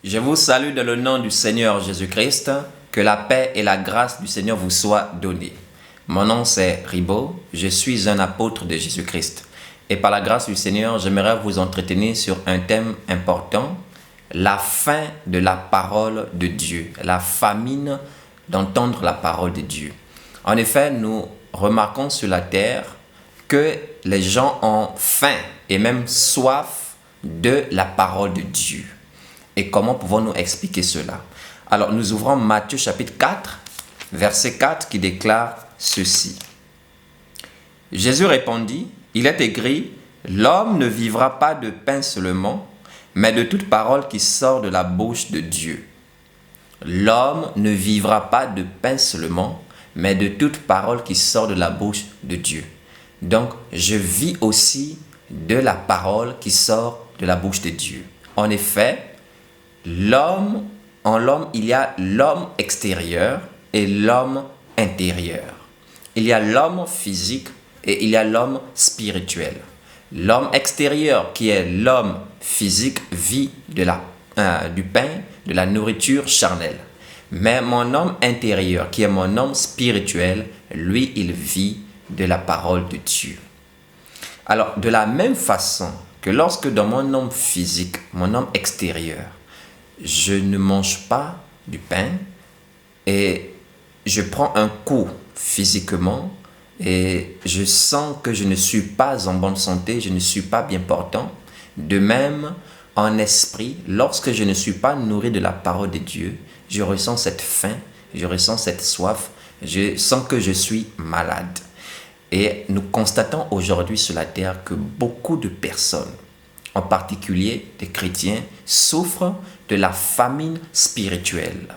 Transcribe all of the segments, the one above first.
Je vous salue dans le nom du Seigneur Jésus-Christ. Que la paix et la grâce du Seigneur vous soient données. Mon nom c'est Ribo, je suis un apôtre de Jésus-Christ. Et par la grâce du Seigneur, j'aimerais vous entretenir sur un thème important, la fin de la parole de Dieu, la famine d'entendre la parole de Dieu. En effet, nous remarquons sur la terre que les gens ont faim et même soif de la parole de Dieu. Et comment pouvons-nous expliquer cela? Alors, nous ouvrons Matthieu chapitre 4, verset 4 qui déclare ceci. Jésus répondit, il est écrit, l'homme ne vivra pas de pain seulement, mais de toute parole qui sort de la bouche de Dieu. L'homme ne vivra pas de pain seulement, mais de toute parole qui sort de la bouche de Dieu. Donc, je vis aussi de la parole qui sort de la bouche de Dieu. En effet, en l'homme, il y a l'homme extérieur et l'homme intérieur. Il y a l'homme physique et il y a l'homme spirituel. L'homme extérieur, qui est l'homme physique, vit du pain, de la nourriture charnelle. Mais mon homme intérieur, qui est mon homme spirituel, lui, il vit de la parole de Dieu. Alors, de la même façon que lorsque dans mon homme physique, mon homme extérieur, je ne mange pas du pain et je prends un coup physiquement et je sens que je ne suis pas en bonne santé, je ne suis pas bien portant. De même, en esprit, lorsque je ne suis pas nourri de la parole de Dieu, je ressens cette faim, je ressens cette soif, je sens que je suis malade. Et nous constatons aujourd'hui sur la terre que beaucoup de personnes, en particulier des chrétiens, souffrent de la famine spirituelle.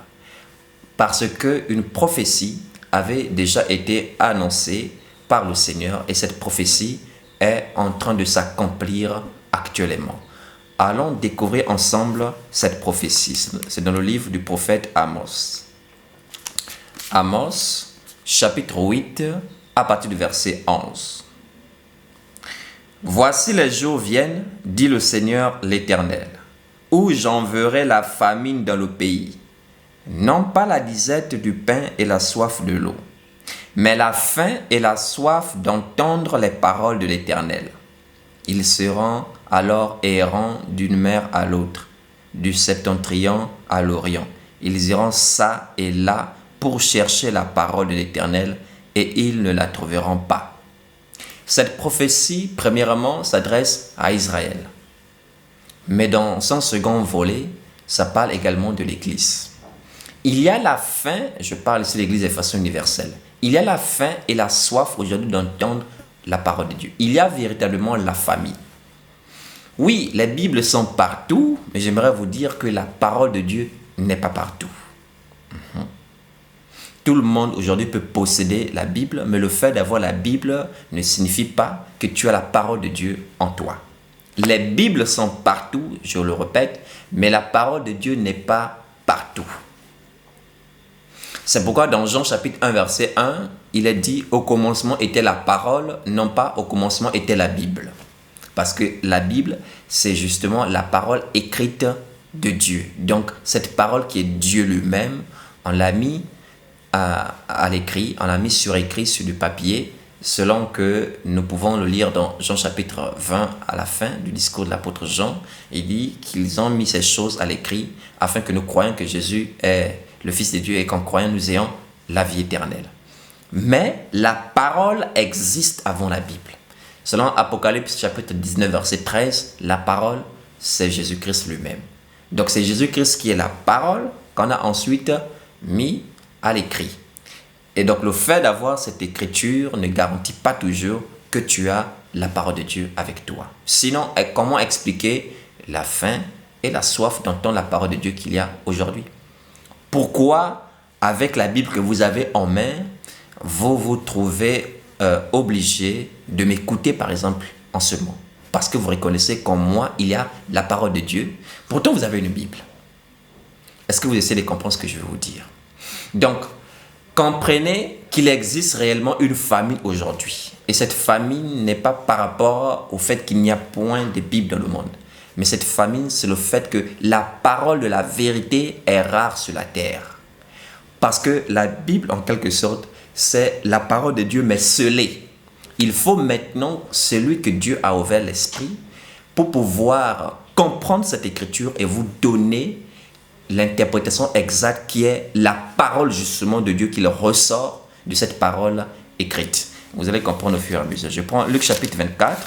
Parce qu'une prophétie avait déjà été annoncée par le Seigneur et cette prophétie est en train de s'accomplir actuellement. Allons découvrir ensemble cette prophétie. C'est dans le livre du prophète Amos. Amos, chapitre 8, à partir du verset 11. Voici les jours viennent, dit le Seigneur l'Éternel, où j'enverrai la famine dans le pays, non pas la disette du pain et la soif de l'eau, mais la faim et la soif d'entendre les paroles de l'Éternel. Ils seront alors errants d'une mer à l'autre, du septentrion à l'orient. Ils iront çà et là pour chercher la parole de l'Éternel, et ils ne la trouveront pas. Cette prophétie, premièrement, s'adresse à Israël. Mais dans son second volet, ça parle également de l'Église. Il y a la faim, je parle ici de l'Église de façon universelle, il y a la faim et la soif aujourd'hui d'entendre la parole de Dieu. Il y a véritablement la famille. Oui, les Bibles sont partout, mais j'aimerais vous dire que la parole de Dieu n'est pas partout. Tout le monde aujourd'hui peut posséder la Bible, mais le fait d'avoir la Bible ne signifie pas que tu as la parole de Dieu en toi. Les Bibles sont partout, je le répète, mais la parole de Dieu n'est pas partout. C'est pourquoi dans Jean chapitre 1, verset 1, il est dit « Au commencement était la parole, non pas au commencement était la Bible ». Parce que la Bible, c'est justement la parole écrite de Dieu. Donc, cette parole qui est Dieu lui-même, on l'a mis à l'écrit, on l'a mis sur écrit sur du papier, selon que nous pouvons le lire dans Jean chapitre 20 à la fin du discours de l'apôtre Jean. Il dit qu'ils ont mis ces choses à l'écrit afin que nous croyions que Jésus est le Fils de Dieu et qu'en croyant nous ayons la vie éternelle. Mais la parole existe avant la Bible. Selon Apocalypse chapitre 19 verset 13, la parole c'est Jésus-Christ lui-même. Donc c'est Jésus-Christ qui est la parole qu'on a ensuite mis à l'écrit. Et donc le fait d'avoir cette écriture ne garantit pas toujours que tu as la parole de Dieu avec toi. Sinon, comment expliquer la faim et la soif d'entendre la parole de Dieu qu'il y a aujourd'hui? Pourquoi, avec la Bible que vous avez en main, vous vous trouvez obligé de m'écouter par exemple en ce moment? Parce que vous reconnaissez qu'en moi, il y a la parole de Dieu. Pourtant, vous avez une Bible. Est-ce que vous essayez de comprendre ce que je veux vous dire? Donc, comprenez qu'il existe réellement une famine aujourd'hui. Et cette famine n'est pas par rapport au fait qu'il n'y a point de Bible dans le monde. Mais cette famine, c'est le fait que la parole de la vérité est rare sur la terre. Parce que la Bible, en quelque sorte, c'est la parole de Dieu, mais scellée. Il faut maintenant celui que Dieu a ouvert l'esprit pour pouvoir comprendre cette écriture et vous donner l'interprétation exacte qui est la parole justement de Dieu qui ressort de cette parole écrite. Vous allez comprendre au fur et à mesure. Je prends Luc chapitre 24.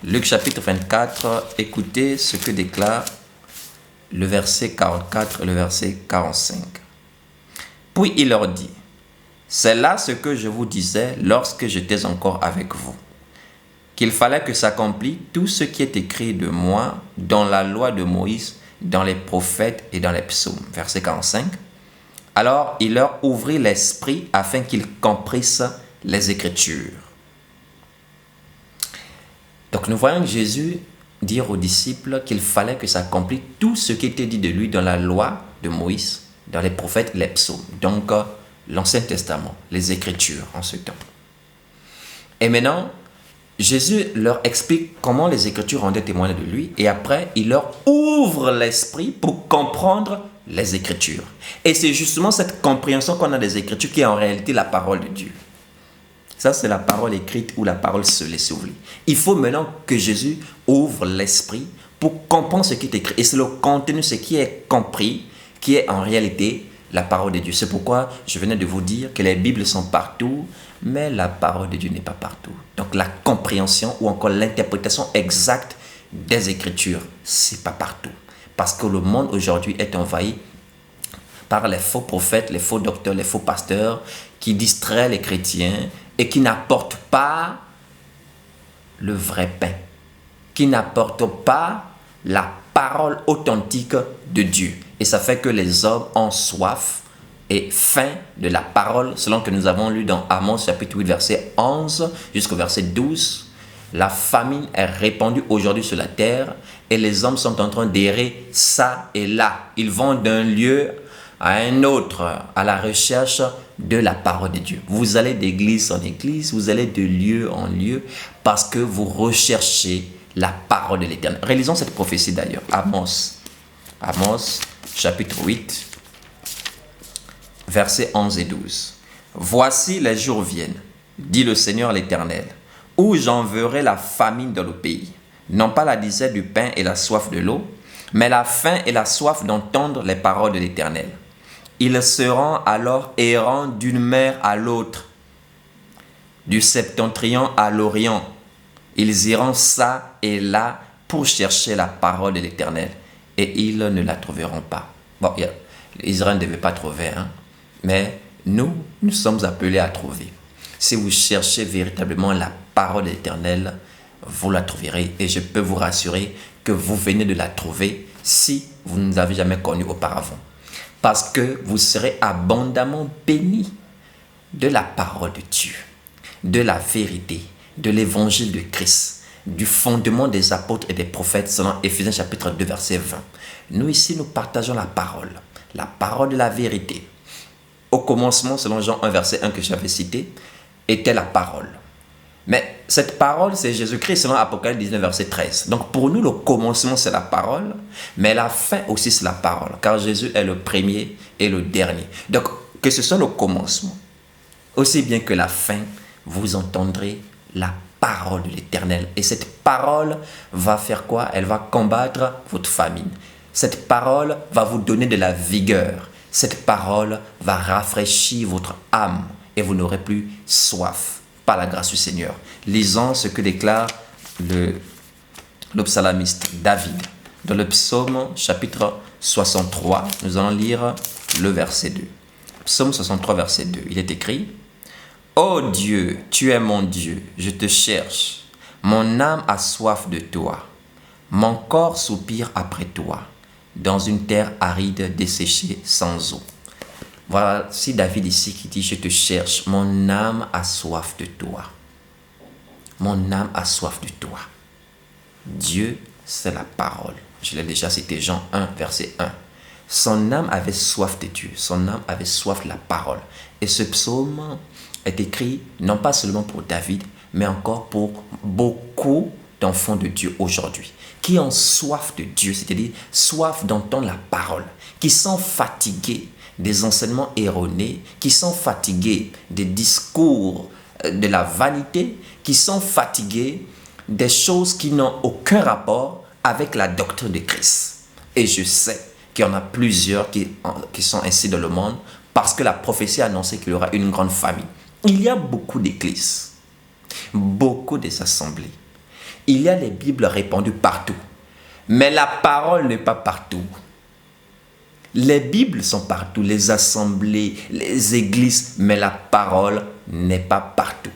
Luc chapitre 24, écoutez ce que déclare le verset 44 et le verset 45. Puis il leur dit, c'est là ce que je vous disais lorsque j'étais encore avec vous, qu'il fallait que s'accomplisse tout ce qui est écrit de moi dans la loi de Moïse, dans les prophètes et dans les psaumes. Verset 45. Alors il leur ouvrit l'esprit afin qu'ils comprissent les Écritures. Donc nous voyons Jésus dire aux disciples qu'il fallait que s'accomplisse tout ce qui était dit de lui dans la loi de Moïse, dans les prophètes et les psaumes. Donc l'Ancien Testament, les Écritures en ce temps. Et maintenant, Jésus leur explique comment les Écritures rendaient témoignage de lui et après, il leur ouvre l'esprit pour comprendre les Écritures. Et c'est justement cette compréhension qu'on a des Écritures qui est en réalité la parole de Dieu. Ça, c'est la parole écrite ou la parole scellée, si vous voulez. Il faut maintenant que Jésus ouvre l'esprit pour comprendre ce qui est écrit. Et c'est le contenu, ce qui est compris, qui est en réalité la parole de Dieu. C'est pourquoi je venais de vous dire que les Bibles sont partout, mais la parole de Dieu n'est pas partout. Donc la compréhension ou encore l'interprétation exacte des Écritures, c'est pas partout. Parce que le monde aujourd'hui est envahi par les faux prophètes, les faux docteurs, les faux pasteurs qui distraient les chrétiens et qui n'apportent pas le vrai pain, qui n'apportent pas la parole authentique de Dieu. Et ça fait que les hommes ont soif et faim de la parole, selon que nous avons lu dans Amos chapitre 8, verset 11 jusqu'au verset 12. La famine est répandue aujourd'hui sur la terre et les hommes sont en train d'errer ça et là. Ils vont d'un lieu à un autre à la recherche de la parole de Dieu. Vous allez d'église en église, vous allez de lieu en lieu parce que vous recherchez la parole de l'Éternel. Réalisons cette prophétie d'ailleurs. Amos chapitre 8, versets 11 et 12. Voici les jours viennent, dit le Seigneur l'Éternel, où j'enverrai la famine dans le pays, non pas la disette du pain et la soif de l'eau, mais la faim et la soif d'entendre les paroles de l'Éternel. Ils seront alors errants d'une mer à l'autre, du septentrion à l'orient. Ils iront ça et là pour chercher la parole de l'Éternel et ils ne la trouveront pas. Bon, Israël ne devait pas trouver, mais nous sommes appelés à trouver. Si vous cherchez véritablement la parole de l'Éternel, vous la trouverez et je peux vous rassurer que vous venez de la trouver si vous ne l'avez jamais connue auparavant. Parce que vous serez abondamment bénis de la parole de Dieu, de la vérité, de l'évangile de Christ, du fondement des apôtres et des prophètes selon Éphésiens chapitre 2 verset 20. Nous ici, nous partageons la parole de la vérité. Au commencement, selon Jean 1 verset 1 que j'avais cité, était la parole. Mais cette parole, c'est Jésus-Christ selon Apocalypse 19 verset 13. Donc pour nous, le commencement, c'est la parole, mais la fin aussi, c'est la parole, car Jésus est le premier et le dernier. Donc que ce soit le commencement, aussi bien que la fin, vous entendrez la parole de l'Éternel. Et cette parole va faire quoi? Elle va combattre votre famine. Cette parole va vous donner de la vigueur. Cette parole va rafraîchir votre âme et vous n'aurez plus soif par la grâce du Seigneur. Lisons ce que déclare le psalamiste David. Dans le psaume chapitre 63, nous allons lire le verset 2. Psaume 63, verset 2. Il est écrit: Ô Dieu, tu es mon Dieu, je te cherche. Mon âme a soif de toi. Mon corps soupire après toi, dans une terre aride, desséchée, sans eau. Voici David ici qui dit: je te cherche, mon âme a soif de toi. Mon âme a soif de toi. Dieu, c'est la parole. Je l'ai déjà cité, Jean 1, verset 1. Son âme avait soif de Dieu, son âme avait soif de la parole. Et ce psaume est écrit non pas seulement pour David, mais encore pour beaucoup d'enfants de Dieu aujourd'hui, qui ont soif de Dieu, c'est-à-dire soif d'entendre la parole, qui sont fatigués des enseignements erronés, qui sont fatigués des discours de la vanité, qui sont fatigués des choses qui n'ont aucun rapport avec la doctrine de Christ. Et je sais qu'il y en a plusieurs qui sont ainsi dans le monde parce que la prophétie a annoncé qu'il y aura une grande famille. Il y a beaucoup d'églises, beaucoup des assemblées. Il y a les Bibles répandues partout, mais la parole n'est pas partout. Les Bibles sont partout, les assemblées, les églises, mais la parole n'est pas partout.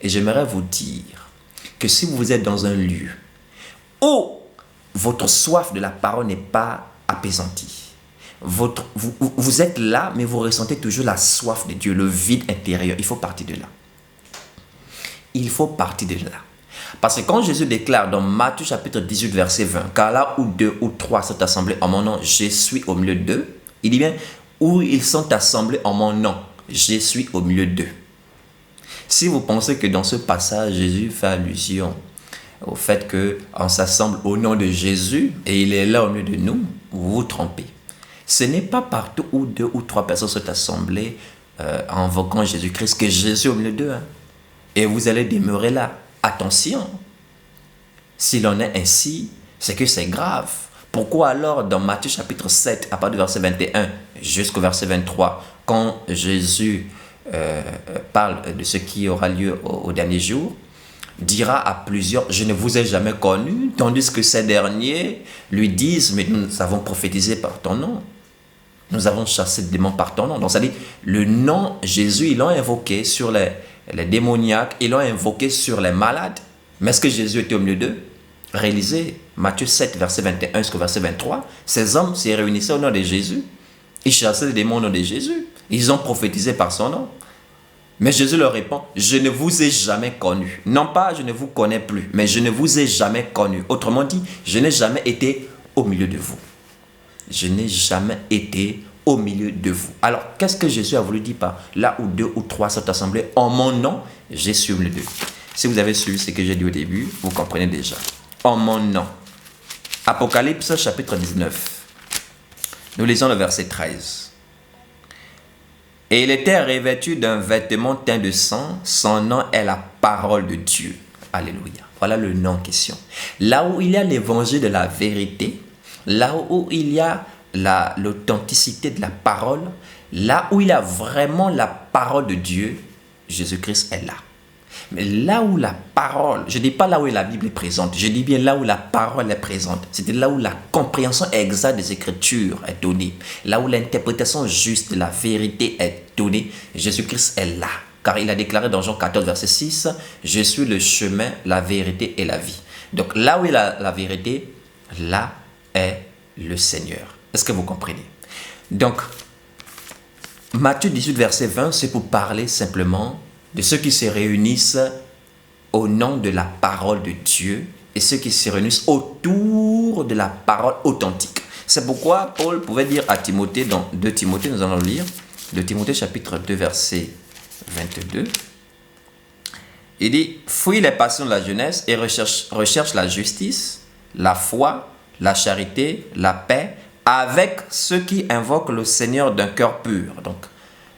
Et j'aimerais vous dire que si vous êtes dans un lieu où votre soif de la parole n'est pas apaisantie, vous êtes là, mais vous ressentez toujours la soif de Dieu, le vide intérieur, il faut partir de là. Il faut partir de là. Parce que quand Jésus déclare dans Matthieu chapitre 18 verset 20, car là où 2 ou 3 sont assemblés en mon nom, je suis au milieu d'eux. Il dit bien, où ils sont assemblés en mon nom, je suis au milieu d'eux. Si vous pensez que dans ce passage, Jésus fait allusion au fait qu'on s'assemble au nom de Jésus et il est là au milieu de nous, vous vous trompez. Ce n'est pas partout où 2 ou 3 personnes sont assemblées en invoquant Jésus-Christ que Jésus est au milieu d'eux. Et vous allez demeurer là. Attention, s'il en est ainsi, c'est que c'est grave. Pourquoi alors dans Matthieu chapitre 7, à partir du verset 21 jusqu'au verset 23, quand Jésus parle de ce qui aura lieu au dernier jour, dira à plusieurs, je ne vous ai jamais connu, tandis que ces derniers lui disent, mais nous avons prophétisé par ton nom. Nous avons chassé des démons par ton nom. Donc ça dit, le nom Jésus, ils l'ont invoqué sur les démoniaques, ils l'ont invoqué sur les malades. Mais est-ce que Jésus était au milieu d'eux? Réalisez Matthieu 7, verset 21 jusqu'au verset 23. Ces hommes se réunissaient au nom de Jésus. Ils chassaient les démons au nom de Jésus. Ils ont prophétisé par son nom. Mais Jésus leur répond, je ne vous ai jamais connu. Non pas je ne vous connais plus, mais je ne vous ai jamais connu. Autrement dit, je n'ai jamais été au milieu de vous. Je n'ai jamais été au milieu de vous. Alors, qu'est-ce que Jésus a voulu dire par là où 2 ou 3 sont assemblés en mon nom, je suis au milieu d'eux. Si vous avez suivi ce que j'ai dit au début, vous comprenez déjà. En mon nom. Apocalypse chapitre 19. Nous lisons le verset 13. Et il était revêtu d'un vêtement teint de sang, son nom est la parole de Dieu. Alléluia. Voilà le nom en question. Là où il y a l'évangile de la vérité, là où il y a l'authenticité de la parole, là où il y a vraiment la parole de Dieu, Jésus-Christ est là. Mais là où la parole, je ne dis pas là où la Bible est présente, je dis bien là où la parole est présente, c'est là où la compréhension exacte des Écritures est donnée, là où l'interprétation juste de la vérité est donnée, Jésus-Christ est là. Car il a déclaré dans Jean 14, verset 6, « Je suis le chemin, la vérité et la vie. » Donc là où il y a la vérité, là est le Seigneur. Est-ce que vous comprenez? Donc, Matthieu 18, verset 20, c'est pour parler simplement de ceux qui se réunissent au nom de la parole de Dieu et ceux qui se réunissent autour de la parole authentique. C'est pourquoi Paul pouvait dire à Timothée, dans 2 Timothée, nous allons lire, 2 Timothée chapitre 2, verset 22. Il dit, fuis les passions de la jeunesse et recherche la justice, la foi, la charité, la paix, avec ceux qui invoquent le Seigneur d'un cœur pur. Donc,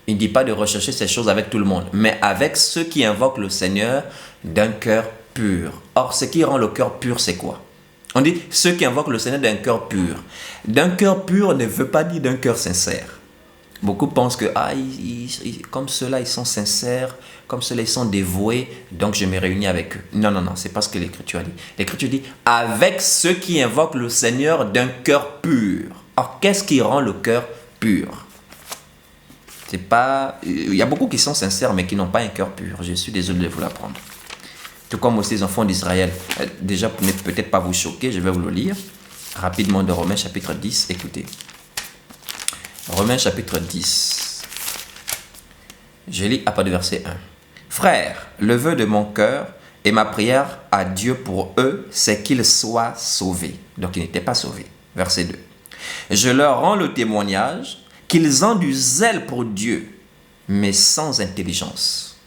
il ne dit pas de rechercher ces choses avec tout le monde, mais avec ceux qui invoquent le Seigneur d'un cœur pur. Or, ce qui rend le cœur pur, c'est quoi? On dit ceux qui invoquent le Seigneur d'un cœur pur. D'un cœur pur ne veut pas dire d'un cœur sincère. Beaucoup pensent que comme ceux-là, ils sont sincères, comme ceux-là, ils sont dévoués, donc je me réunis avec eux. Non, non, non, c'est pas ce que l'Écriture dit. L'Écriture dit avec ceux qui invoquent le Seigneur d'un cœur pur. Or, qu'est-ce qui rend le cœur pur? C'est pas... Il y a beaucoup qui sont sincères, mais qui n'ont pas un cœur pur. Je suis désolé de vous l'apprendre. Tout comme aussi les enfants d'Israël. Déjà, pour ne peut-être pas vous choquer, je vais vous le lire rapidement de Romains chapitre 10. Écoutez. Romains chapitre 10. Je lis à partir du verset 1. Frères, le vœu de mon cœur et ma prière à Dieu pour eux, c'est qu'ils soient sauvés. Donc, ils n'étaient pas sauvés. Verset 2. Je leur rends le témoignage qu'ils ont du zèle pour Dieu, mais sans intelligence.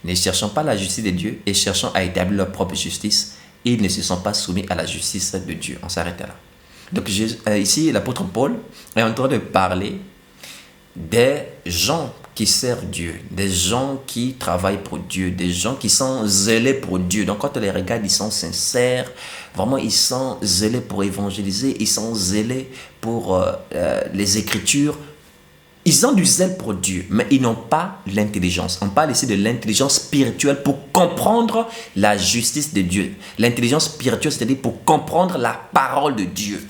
ne cherchant pas la justice de Dieu et cherchant à établir leur propre justice, ils ne se sont pas soumis à la justice de Dieu. On s'arrête là. Donc ici, l'apôtre Paul est en train de parler des gens qui servent Dieu, des gens qui travaillent pour Dieu, des gens qui sont zélés pour Dieu. Donc quand on les regarde, ils sont sincères, vraiment ils sont zélés pour évangéliser, ils sont zélés pour les Écritures. Ils ont du zèle pour Dieu, mais ils n'ont pas l'intelligence. On parle ici de l'intelligence spirituelle pour comprendre la justice de Dieu. L'intelligence spirituelle, c'est-à-dire pour comprendre la parole de Dieu.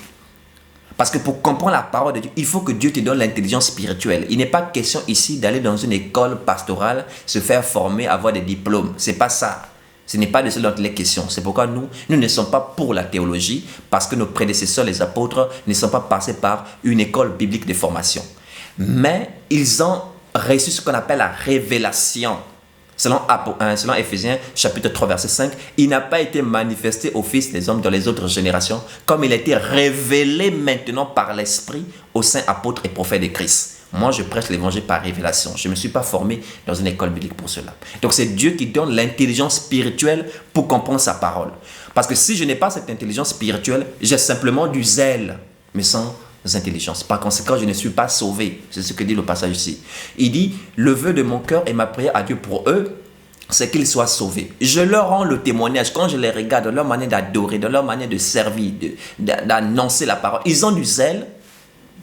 Parce que pour comprendre la parole de Dieu, il faut que Dieu te donne l'intelligence spirituelle. Il n'est pas question ici d'aller dans une école pastorale, se faire former, avoir des diplômes. Ce n'est pas ça. Ce n'est pas de cela dont il est question. C'est pourquoi nous ne sommes pas pour la théologie, parce que nos prédécesseurs, les apôtres, ne sont pas passés par une école biblique de formation. Mais ils ont reçu ce qu'on appelle la révélation. Selon Éphésiens chapitre 3 verset 5, il n'a pas été manifesté au Fils des hommes dans les autres générations, comme il a été révélé maintenant par l'Esprit aux saints apôtres et prophètes de Christ. Moi, je prêche l'évangile par révélation. Je ne me suis pas formé dans une école biblique pour cela. Donc, c'est Dieu qui donne l'intelligence spirituelle pour comprendre sa parole. Parce que si je n'ai pas cette intelligence spirituelle, j'ai simplement du zèle, mais sans intelligence. Par conséquent, je ne suis pas sauvé. C'est ce que dit le passage ici. Il dit, le vœu de mon cœur et ma prière à Dieu pour eux, c'est qu'ils soient sauvés. Je leur rends le témoignage quand je les regarde, dans leur manière d'adorer, dans leur manière de servir, d'annoncer la parole. Ils ont du zèle,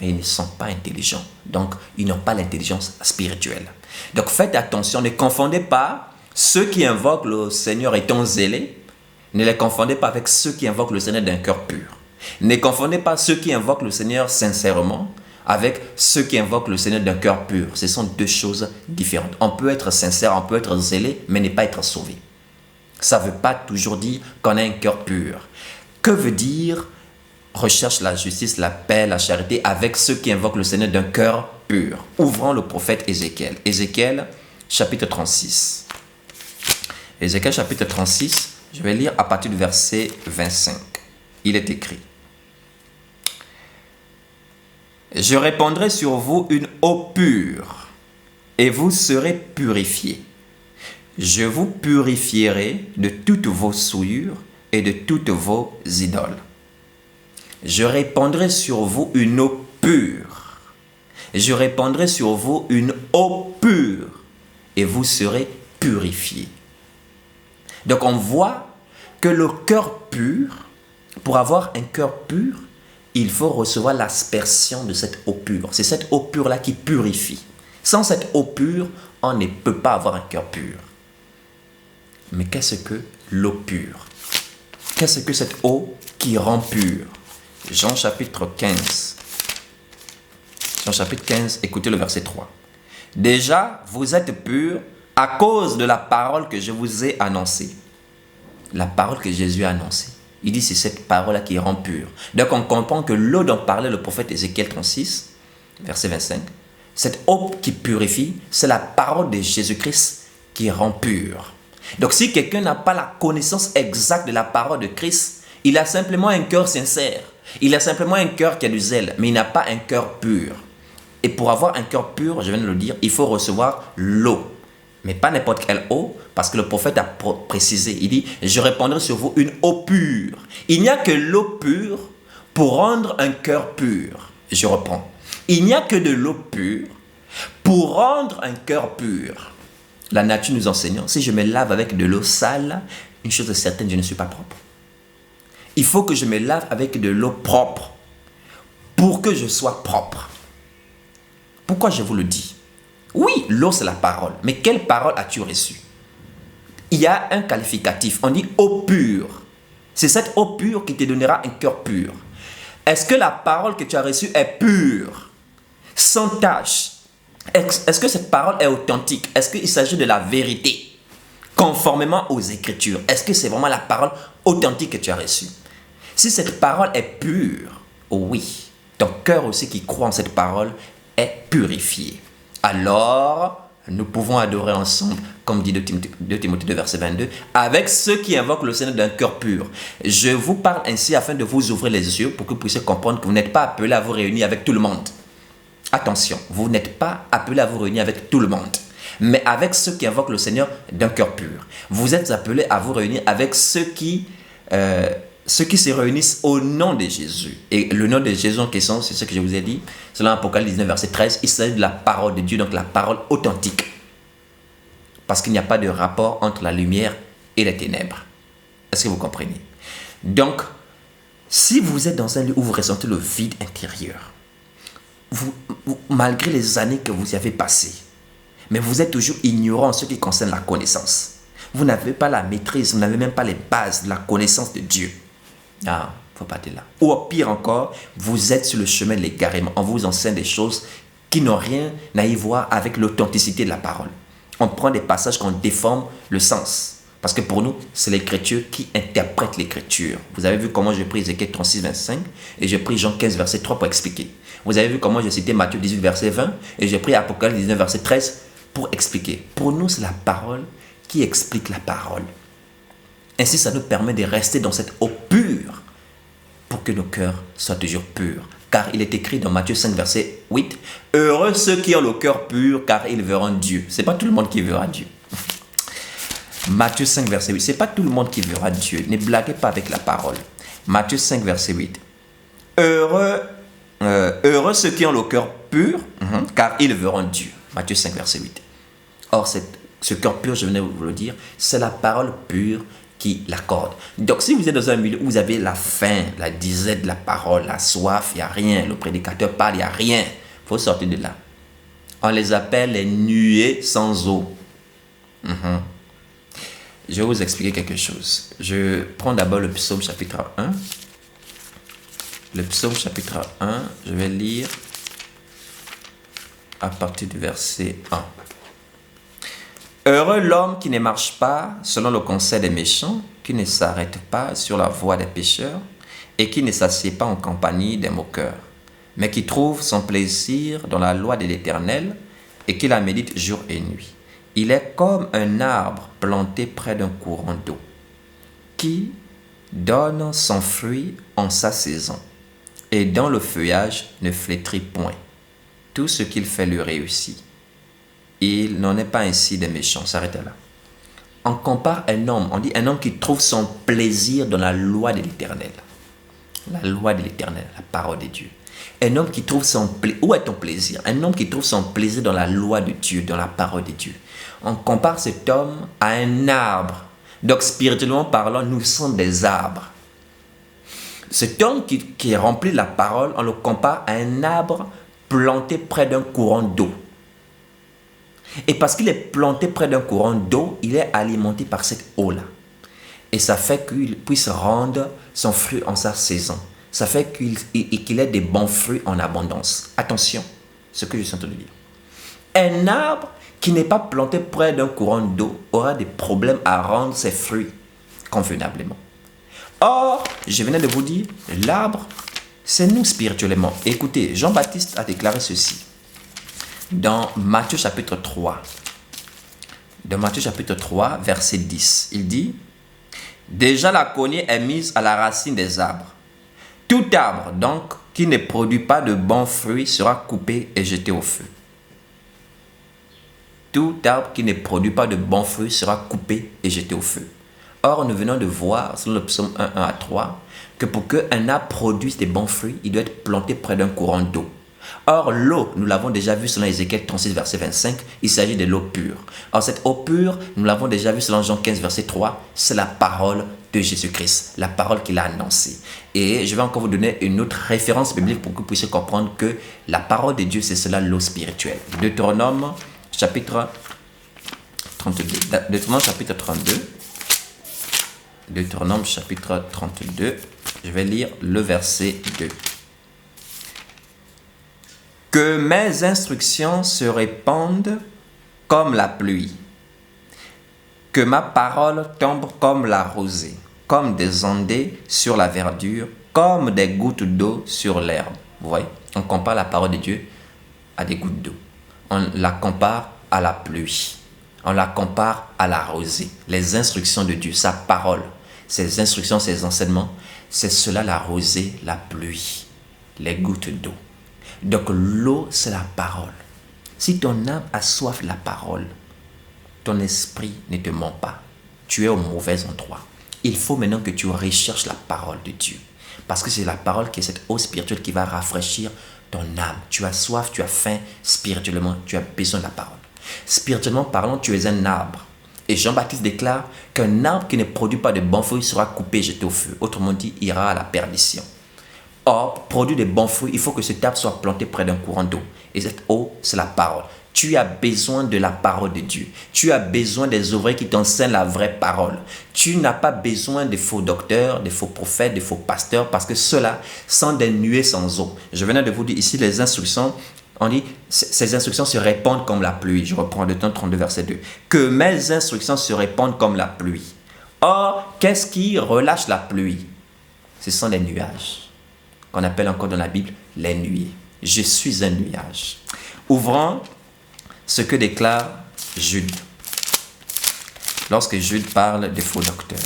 mais ils ne sont pas intelligents. Donc, ils n'ont pas l'intelligence spirituelle. Donc, faites attention, ne confondez pas ceux qui invoquent le Seigneur étant zélés, ne les confondez pas avec ceux qui invoquent le Seigneur d'un cœur pur. Ne confondez pas ceux qui invoquent le Seigneur sincèrement avec ceux qui invoquent le Seigneur d'un cœur pur. Ce sont deux choses différentes. On peut être sincère, on peut être zélé, mais ne pas être sauvé. Ça ne veut pas toujours dire qu'on a un cœur pur. Que veut dire recherche la justice, la paix, la charité avec ceux qui invoquent le Seigneur d'un cœur pur? Ouvrons le prophète Ézéchiel. Ézéchiel chapitre 36. Ézéchiel chapitre 36, je vais lire à partir du verset 25. Il est écrit: je répandrai sur vous une eau pure, et vous serez purifiés. Je vous purifierai de toutes vos souillures et de toutes vos idoles. Je répandrai sur vous une eau pure. Je répandrai sur vous une eau pure, et vous serez purifiés. Donc on voit que le cœur pur, pour avoir un cœur pur, il faut recevoir l'aspersion de cette eau pure. C'est cette eau pure-là qui purifie. Sans cette eau pure, on ne peut pas avoir un cœur pur. Mais qu'est-ce que l'eau pure? Qu'est-ce que cette eau qui rend pure? Jean chapitre 15. Jean chapitre 15, écoutez le verset 3. Déjà, vous êtes purs à cause de la parole que je vous ai annoncée. La parole que Jésus a annoncée. Il dit c'est cette parole-là qui rend pure. Donc on comprend que l'eau dont parlait le prophète Ézéchiel 36, verset 25, cette eau qui purifie, c'est la parole de Jésus-Christ qui rend pure. Donc si quelqu'un n'a pas la connaissance exacte de la parole de Christ, il a simplement un cœur sincère. Il a simplement un cœur qui a du zèle, mais il n'a pas un cœur pur. Et pour avoir un cœur pur, je viens de le dire, il faut recevoir l'eau. Mais pas n'importe quelle eau, parce que le prophète a précisé, il dit, je répandrai sur vous une eau pure. Il n'y a que l'eau pure pour rendre un cœur pur. Je reprends. Il n'y a que de l'eau pure pour rendre un cœur pur. La nature nous enseigne, si je me lave avec de l'eau sale, une chose est certaine, je ne suis pas propre. Il faut que je me lave avec de l'eau propre pour que je sois propre. Pourquoi je vous le dis? Oui, l'eau c'est la parole. Mais quelle parole as-tu reçue? Il y a un qualificatif. On dit eau pure. C'est cette eau pure qui te donnera un cœur pur. Est-ce que la parole que tu as reçue est pure? Sans tache? Est-ce que cette parole est authentique? Est-ce qu'il s'agit de la vérité? Conformément aux Écritures. Est-ce que c'est vraiment la parole authentique que tu as reçue? Si cette parole est pure, oui, ton cœur aussi qui croit en cette parole est purifié. Alors, nous pouvons adorer ensemble, comme dit 2 Timothée 2, verset 22, avec ceux qui invoquent le Seigneur d'un cœur pur. Je vous parle ainsi afin de vous ouvrir les yeux pour que vous puissiez comprendre que vous n'êtes pas appelé à vous réunir avec tout le monde. Attention, vous n'êtes pas appelé à vous réunir avec tout le monde. mais avec ceux qui invoquent le Seigneur d'un cœur pur. Vous êtes appelés à vous réunir avec ceux qui se réunissent au nom de Jésus. Et le nom de Jésus en question, c'est ce que je vous ai dit, selon Apocalypse 19, verset 13, il s'agit de la parole de Dieu, donc la parole authentique. Parce qu'il n'y a pas de rapport entre la lumière et les ténèbres. Est-ce que vous comprenez? Donc, si vous êtes dans un lieu où vous ressentez le vide intérieur, malgré les années que vous y avez passées, mais vous êtes toujours ignorant en ce qui concerne la connaissance. Vous n'avez pas la maîtrise, vous n'avez même pas les bases de la connaissance de Dieu. Ah, faut pas être là. Ou au pire encore, vous êtes sur le chemin de l'égarement. On vous enseigne des choses qui n'ont rien à y voir avec l'authenticité de la parole. On prend des passages qu'on déforme le sens. Parce que pour nous, c'est l'écriture qui interprète l'écriture. Vous avez vu comment j'ai pris Ézéchiel 36, 25 et j'ai pris Jean 15, verset 3 pour expliquer. Vous avez vu comment j'ai cité Matthieu 18, verset 20 et j'ai pris Apocalypse 19, verset 13 pour expliquer. Pour nous, c'est la parole qui explique la parole. Ainsi, ça nous permet de rester dans cette eau pure pour que nos cœurs soient toujours purs. Car il est écrit dans Matthieu 5, verset 8, « Heureux ceux qui ont le cœur pur, car ils verront Dieu. » Ce n'est pas tout le monde qui verra Dieu. Matthieu 5, verset 8. Ce n'est pas tout le monde qui verra Dieu. Ne blaguez pas avec la parole. Matthieu 5, verset 8. Heureux ceux qui ont le cœur pur, car ils verront Dieu. Matthieu 5, verset 8. Or, ce cœur pur, je venais de vous le dire, c'est la parole pure qui l'accorde. Donc, si vous êtes dans un milieu où vous avez la faim, la disette de la parole, la soif, il n'y a rien. Le prédicateur parle, il n'y a rien. Il faut sortir de là. On les appelle les nuées sans eau. Je vais vous expliquer quelque chose. Je prends d'abord le psaume chapitre 1. Le psaume chapitre 1, je vais lire à partir du verset 1. Heureux l'homme qui ne marche pas selon le conseil des méchants, qui ne s'arrête pas sur la voie des pécheurs et qui ne s'assied pas en compagnie des moqueurs, mais qui trouve son plaisir dans la loi de l'Éternel et qui la médite jour et nuit. Il est comme un arbre planté près d'un courant d'eau, qui donne son fruit en sa saison, et dont le feuillage ne flétrit point. Tout ce qu'il fait lui réussit. Il n'en est pas ainsi des méchants. S'arrête là. On compare un homme, on dit un homme qui trouve son plaisir dans la loi de l'Éternel. La loi de l'Éternel, la parole de Dieu. Un homme qui trouve son plaisir. Où est ton plaisir? Un homme qui trouve son plaisir dans la loi de Dieu, dans la parole de Dieu. On compare cet homme à un arbre. Donc, spirituellement parlant, nous sommes des arbres. Cet homme qui est rempli de la parole, on le compare à un arbre planté près d'un courant d'eau. Et parce qu'il est planté près d'un courant d'eau, il est alimenté par cette eau-là. Et ça fait qu'il puisse rendre son fruit en sa saison. Ça fait qu'il ait des bons fruits en abondance. Attention, ce que je suis en train de dire. Un arbre qui n'est pas planté près d'un courant d'eau aura des problèmes à rendre ses fruits convenablement. Or, je venais de vous dire, l'arbre, c'est nous spirituellement. Écoutez, Jean-Baptiste a déclaré ceci dans Matthieu chapitre 3. Dans Matthieu chapitre 3, verset 10, il dit « Déjà la cognée est mise à la racine des arbres. Tout arbre, donc, qui ne produit pas de bons fruits sera coupé et jeté au feu. » Tout arbre qui ne produit pas de bons fruits sera coupé et jeté au feu. Or, nous venons de voir, selon le psaume 1, 1 à 3, que pour qu'un arbre produise des bons fruits, il doit être planté près d'un courant d'eau. Or, l'eau, nous l'avons déjà vu selon Ézéchiel 36, verset 25, il s'agit de l'eau pure. Or, cette eau pure, nous l'avons déjà vu selon Jean 15, verset 3, c'est la parole de Jésus-Christ, la parole qu'il a annoncée. Et je vais encore vous donner une autre référence biblique pour que vous puissiez comprendre que la parole de Dieu, c'est cela l'eau spirituelle. Deutéronome, chapitre 32. Deutéronome, chapitre 32. Deutéronome, chapitre 32. Je vais lire le verset 2. Que mes instructions se répandent comme la pluie, que ma parole tombe comme la rosée, comme des ondées sur la verdure, comme des gouttes d'eau sur l'herbe. Vous voyez, on compare la parole de Dieu à des gouttes d'eau. On la compare à la pluie. On la compare à la rosée. Les instructions de Dieu, sa parole, ses instructions, ses enseignements, c'est cela la rosée, la pluie, les gouttes d'eau. Donc l'eau, c'est la parole. Si ton âme a soif de la parole, ton esprit ne te ment pas. Tu es au mauvais endroit. Il faut maintenant que tu recherches la parole de Dieu. Parce que c'est la parole qui est cette eau spirituelle qui va rafraîchir ton âme. Tu as soif, tu as faim spirituellement, tu as besoin de la parole. Spirituellement parlant, tu es un arbre. Et Jean-Baptiste déclare qu'un arbre qui ne produit pas de bons fruits sera coupé et jeté au feu. Autrement dit, ira à la perdition. Or, pour produire de bons fruits, il faut que cet arbre soit planté près d'un courant d'eau. Et cette eau, c'est la parole. Tu as besoin de la parole de Dieu. Tu as besoin des ouvriers qui t'enseignent la vraie parole. Tu n'as pas besoin de faux docteurs, de faux prophètes, de faux pasteurs, parce que ceux-là sont des nuées sans eau. Je venais de vous dire ici les instructions. On dit, ces instructions se répandent comme la pluie. Je reprends le temps 32, verset 2. Que mes instructions se répandent comme la pluie. Or, qu'est-ce qui relâche la pluie? Ce sont les nuages, qu'on appelle encore dans la Bible les nuées. Je suis un nuage. Ouvrons ce que déclare Jude. Lorsque Jude parle des faux docteurs.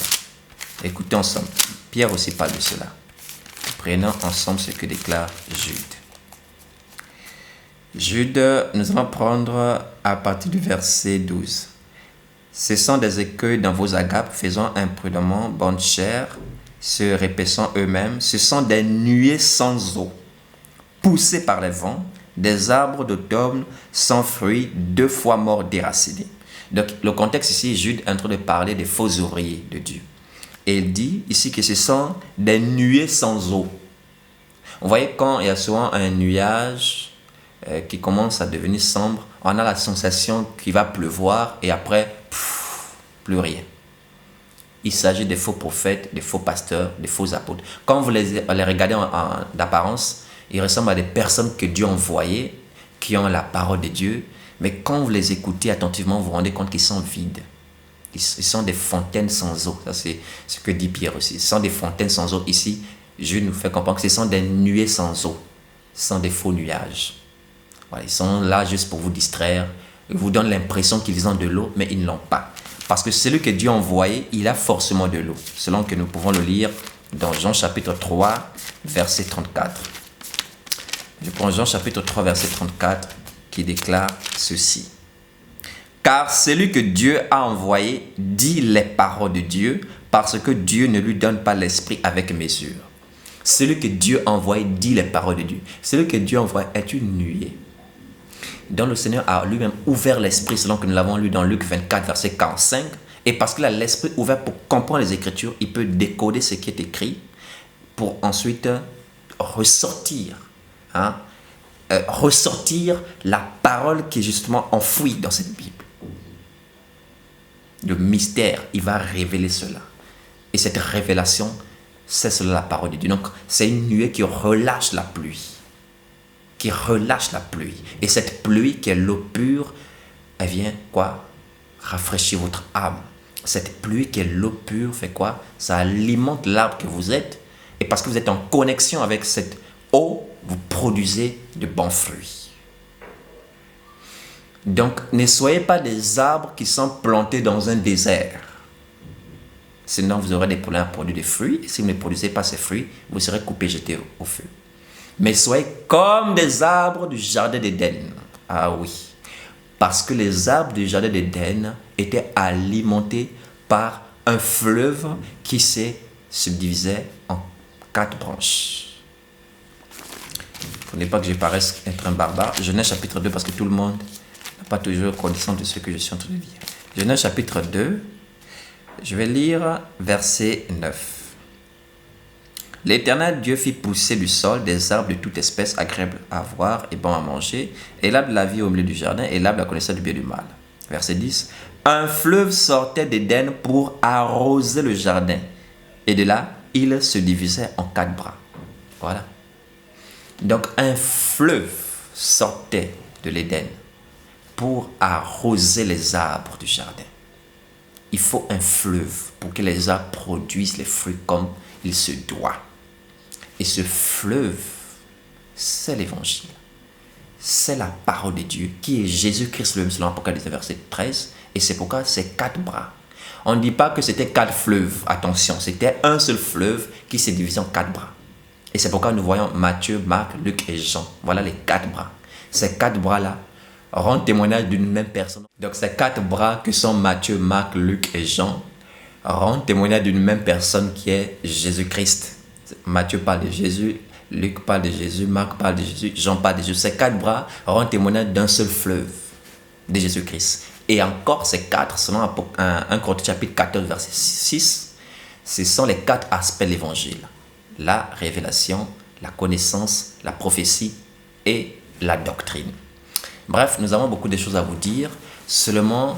Écoutez ensemble. Pierre aussi parle de cela. Prenons ensemble ce que déclare Jude. Jude, nous allons prendre à partir du verset 12. Ce sont des écueils dans vos agapes, faisant imprudemment bonne chair, se répétant eux-mêmes. Ce sont des nuées sans eau, poussées par les vents, des arbres d'automne sans fruits, 2 fois morts déracinés. Donc, le contexte ici, Jude est en train de parler des faux ouvriers de Dieu. Et il dit ici que ce sont des nuées sans eau. Vous voyez, quand il y a souvent un nuage qui commence à devenir sombre, on a la sensation qu'il va pleuvoir et après, plus rien. Il s'agit des faux prophètes, des faux pasteurs, des faux apôtres. Quand vous les regardez d'apparence, ils ressemblent à des personnes que Dieu a envoyées, qui ont la parole de Dieu. Mais quand vous les écoutez attentivement, vous vous rendez compte qu'ils sont vides. Ils sont des fontaines sans eau. Ça, c'est ce que dit Pierre aussi. Ce sont des fontaines sans eau. Ici, Jude nous fait comprendre que ce sont des nuées sans eau. Ce sont des faux nuages. Voilà, ils sont là juste pour vous distraire. Ils vous donnent l'impression qu'ils ont de l'eau, mais ils ne l'ont pas. Parce que celui que Dieu a envoyé, il a forcément de l'eau. Selon que nous pouvons le lire dans Jean chapitre 3, verset 34. Je prends Jean chapitre 3, verset 34, qui déclare ceci. Car celui que Dieu a envoyé dit les paroles de Dieu, parce que Dieu ne lui donne pas l'esprit avec mesure. Celui que Dieu a envoyé dit les paroles de Dieu. Celui que Dieu a envoyé est une nuée, dont le Seigneur a lui-même ouvert l'esprit, selon que nous l'avons lu dans Luc 24, verset 45. Et parce qu'il a l'esprit ouvert pour comprendre les Écritures, il peut décoder ce qui est écrit pour ensuite ressortir la parole qui est justement enfouie dans cette Bible. Le mystère, il va révéler cela. Et cette révélation, c'est cela la parole de Dieu. Donc, c'est une nuée qui relâche la pluie. Qui relâche la pluie. Et cette pluie qui est l'eau pure, elle vient quoi? Rafraîchir votre âme. Cette pluie qui est l'eau pure fait quoi? Ça alimente l'arbre que vous êtes. Et parce que vous êtes en connexion avec cette eau, vous produisez de bons fruits. Donc, ne soyez pas des arbres qui sont plantés dans un désert. Sinon, vous aurez des problèmes à produire des fruits. Et si vous ne produisez pas ces fruits, vous serez coupés, jetés au feu. Mais soyez comme des arbres du jardin d'Éden. Ah oui. Parce que les arbres du jardin d'Éden étaient alimentés par un fleuve qui se subdivisait en 4 branches. Il ne faut pas que je paraisse être un barbare. Genèse chapitre 2, parce que tout le monde n'a pas toujours connaissance de ce que je suis en train de dire. Genèse chapitre 2, je vais lire verset 9. L'Éternel Dieu fit pousser du sol des arbres de toute espèce agréables à voir et bons à manger, et l'arbre de la vie au milieu du jardin, et l'arbre de la connaissance du bien et du mal. Verset 10. Un fleuve sortait d'Éden pour arroser le jardin, et de là, il se divisait en 4 bras. Voilà. Donc un fleuve sortait de l'Éden pour arroser les arbres du jardin. Il faut un fleuve pour que les arbres produisent les fruits comme il se doit. Et ce fleuve, c'est l'évangile. C'est la parole de Dieu qui est Jésus-Christ lui-même, selon Apocalypse verset 13. Et c'est pourquoi c'est 4 bras. On ne dit pas que c'était 4 fleuves. Attention, c'était un seul fleuve qui s'est divisé en 4 bras. Et c'est pourquoi nous voyons Matthieu, Marc, Luc et Jean. Voilà les 4 bras. Ces 4 bras-là rendent témoignage d'une même personne. Donc ces 4 bras que sont Matthieu, Marc, Luc et Jean rendent témoignage d'une même personne qui est Jésus-Christ. Matthieu parle de Jésus, Luc parle de Jésus, Marc parle de Jésus, Jean parle de Jésus. Ces 4 bras rendent témoignage d'un seul fleuve, de Jésus-Christ. Et encore ces 4, selon 1 Corinthiens chapitre 14, verset 6, ce sont les 4 aspects de l'évangile. La révélation, la connaissance, la prophétie et la doctrine. Bref, nous avons beaucoup de choses à vous dire. Seulement,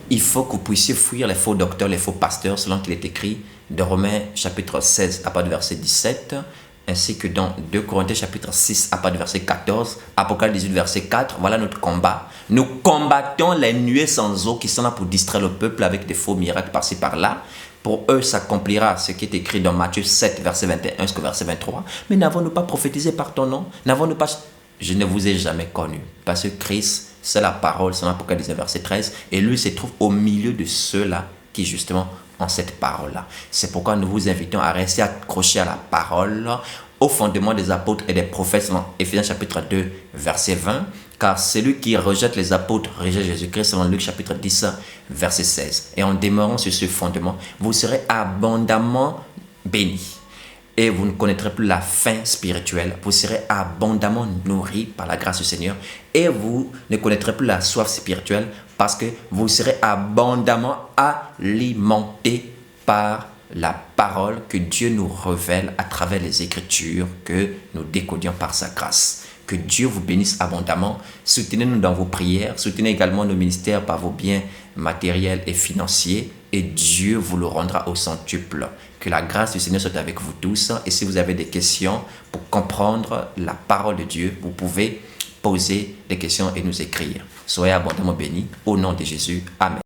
il faut que vous puissiez fuir les faux docteurs, les faux pasteurs, selon qu'il est écrit dans Romains chapitre 16 à partir du verset 17, ainsi que dans 2 Corinthiens chapitre 6 à partir du verset 14, Apocalypse 18 verset 4. Voilà notre combat. Nous combattons les nuées sans eau qui sont là pour distraire le peuple avec des faux miracles par-ci par-là. Pour eux s'accomplira ce qui est écrit dans Matthieu 7 verset 21 jusqu'au verset 23. Mais n'avons-nous pas prophétisé par ton nom? N'avons-nous pas... Je ne vous ai jamais connu. Parce que Christ, c'est la parole, c'est l'Apocalypse verset 13. Et lui se trouve au milieu de ceux-là qui justement ont cette parole-là. C'est pourquoi nous vous invitons à rester accrochés à la parole, au fondement des apôtres et des prophètes, dans Éphésiens chapitre 2 verset 20. Car celui qui rejette les apôtres rejette Jésus-Christ, selon Luc chapitre 10 verset 16. Et en demeurant sur ce fondement, vous serez abondamment bénis. Et vous ne connaîtrez plus la faim spirituelle. Vous serez abondamment nourris par la grâce du Seigneur. Et vous ne connaîtrez plus la soif spirituelle parce que vous serez abondamment alimentés par la parole que Dieu nous révèle à travers les Écritures que nous décodions par sa grâce. Que Dieu vous bénisse abondamment. Soutenez-nous dans vos prières. Soutenez également nos ministères par vos biens matériels et financiers. Et Dieu vous le rendra au centuple. Que la grâce du Seigneur soit avec vous tous. Et si vous avez des questions pour comprendre la parole de Dieu, vous pouvez poser des questions et nous écrire. Soyez abondamment bénis. Au nom de Jésus. Amen.